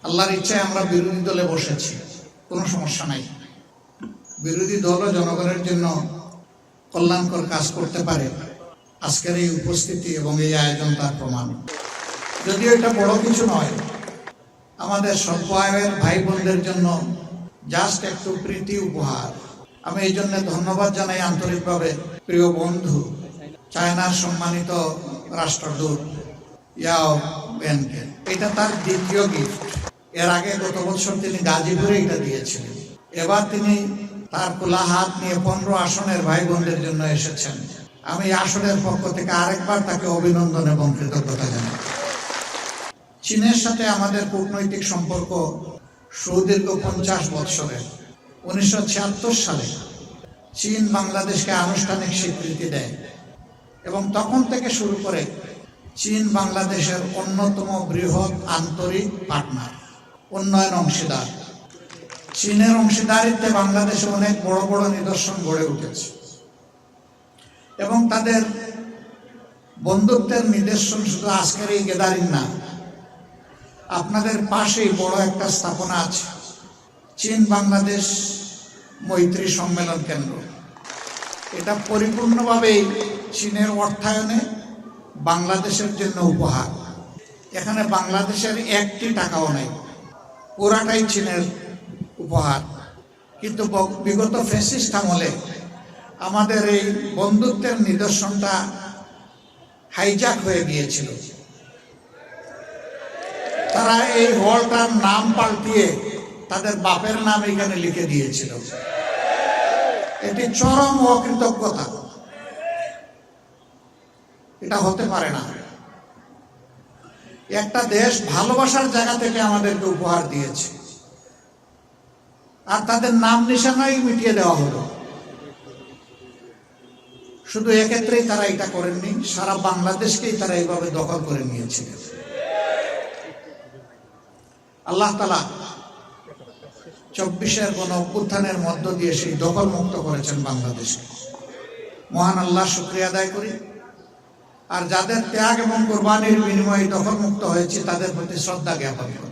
আল্লাহর ইচ্ছায় আমরা বিরোধী দলে বসেছি, কোনো সমস্যা নাই। বিরোধী দলও জনগণের জন্য কল্যাণকর কাজ করতে পারে। আজকের এই উপস্থিতি এবং এই আয়োজন তার প্রমাণ। যদিও এটা বড় কিছু নয়, আমাদের স্বল্প আয়ের ভাই বোনদের জন্য জাস্ট একটু প্রীতি উপহার। আমি এই জন্য ধন্যবাদ জানাই আন্তরিকভাবে প্রিয় বন্ধু চায়নার সম্মানিত রাষ্ট্রদূত ইয়াও বেনকে। এটা তার দ্বিতীয় গিফট। এর আগে গত বছর তিনি গাজীপুরে এটা দিয়েছিলেন। এবার তিনি তার খোলা হাত নিয়ে 15 আসনের ভাই বোনদের জন্য এসেছেন। আমি আসনের পক্ষ থেকে আরেকবার তাকে অভিনন্দন এবং কৃতজ্ঞতা জানাই। চীনের সাথে আমাদের কূটনৈতিক সম্পর্ক সুদীর্ঘ 50 বৎসরের। 1976 সালে চীন বাংলাদেশকে আনুষ্ঠানিক স্বীকৃতি দেয় এবং তখন থেকে শুরু করে চীন বাংলাদেশের অন্যতম বৃহৎ আন্তরিক পার্টনার, উন্নয়ন অংশীদার। চীনের অংশীদারিত্বে বাংলাদেশে অনেক বড় বড় নিদর্শন গড়ে উঠেছে এবং তাদের বন্ধুত্বের নিদর্শন শুধু আজকের এই গ্যাদারিং না, আপনাদের পাশেই বড় একটা স্থাপনা আছে, চীন বাংলাদেশ মৈত্রী সম্মেলন কেন্দ্র। এটা পরিপূর্ণভাবেই চীনের অর্থায়নে বাংলাদেশের জন্য উপহার। এখানে বাংলাদেশের একটি টাকাও নেই, পুরাটাই চীনের উপহার। কিন্তু বিগত ফ্যাসিস্ট আমলে আমাদের এই বন্ধুত্বের নিদর্শনটা হাইজ্যাক হয়ে গিয়েছিল। তারা এই হলটার নাম পাল্টিয়ে তাদের বাপের নাম এখানে লিখে দিয়েছিল। এটি চরম অকৃতজ্ঞতা। এটা হতে পারে না। একটা দেশ ভালোবাসার জায়গা থেকে আমাদেরকে উপহার দিয়েছে, আর তাদের নাম নিশানাই মিটিয়ে দেওয়া হলো। শুধু এক্ষেত্রেই তারা এটা করেননি, সারা বাংলাদেশকেই তারা এইভাবে দখল করে নিয়েছিলেন। আল্লাহ তাআলা 24-এর গণ অভ্যুত্থানের মধ্য দিয়ে সেই দখল মুক্ত করেছেন বাংলাদেশকে। মহান আল্লাহ শুকরিয়া আদায় করি। আর যাদের ত্যাগ এবং কোরবানির বিনিময়ে দখল মুক্ত হয়েছে তাদের প্রতি শ্রদ্ধা জ্ঞাপন করি।